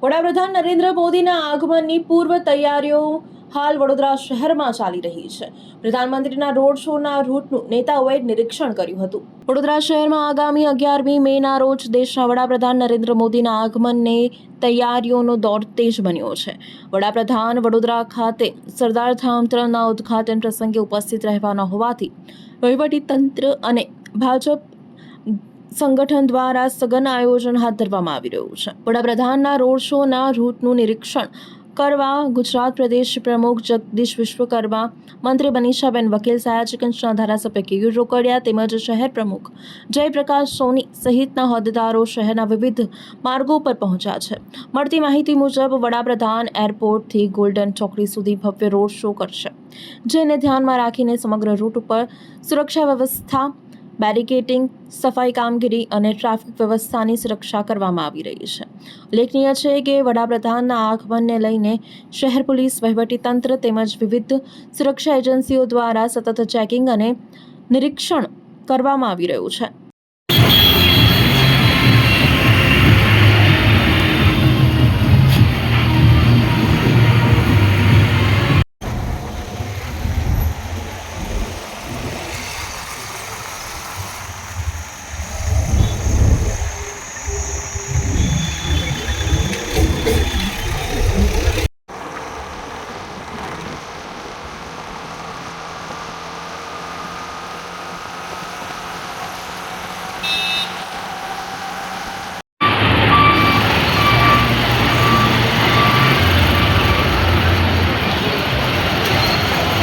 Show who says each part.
Speaker 1: વડાપ્રધાન નરેન્દ્ર મોદીના આગમનની પૂર્વ તૈયારીઓ હાલ વડોદરા શહેરમાં ચાલી રહી છે. પ્રધાનમંત્રીના રોડ શોના રૂટનું નેતાઓએ નિરીક્ષણ કર્યું હતું. વડોદરા શહેરમાં આગામી 11મી મેના રોજ દેશના વડાપ્રધાન નરેન્દ્ર મોદીના આગમનને તૈયારીઓનો દોર તેજ બન્યો છે. વડાપ્રધાન વડોદરા ખાતે સરદાર ધામ 3ના ઉદ્ઘાટન પ્રસંગે ઉપસ્થિત રહેવાના હોવાથી વહીવટી તંત્ર અને ભાજપ સંગઠન દ્વારા સઘન આયોજન હાથ ધરવામાં આવી રહ્યું છે. વડાપ્રધાનના રોડ શોના રૂટનું નિરીક્ષણ કરવા ગુજરાત પ્રદેશ પ્રમુખ જગદીશ વિશ્વકર્મા, મંત્રી મનીષાબેન વકીલ, સયાજીગંજના ધારાસભ્ય કેયુર રોકડિયા તેમજ શહેર પ્રમુખ જયપ્રકાશ સોની સહિતના હોદ્દેદારો શહેરના વિવિધ માર્ગો પર પહોંચ્યા છે. મળતી માહિતી મુજબ વડાપ્રધાન એરપોર્ટથી ગોલ્ડન ચોકડી સુધી ભવ્ય રોડ શો કરશે, જેને ધ્યાનમાં રાખીને સમગ્ર રૂટ ઉપર સુરક્ષા વ્યવસ્થા, બેરિકેડિંગ, સફાઈ કામગીરી અને ટ્રાફિક વ્યવસ્થાની સુરક્ષા કરવામાં આવી રહી છે. ઉલ્લેખનીય છે કે વડાપ્રધાનના આગમનને લઈને શહેર પોલીસ વહીવટીતંત્ર તેમજ વિવિધ સુરક્ષા એજન્સીઓ દ્વારા સતત ચેકિંગ અને નિરીક્ષણ કરવામાં આવી રહ્યું છે.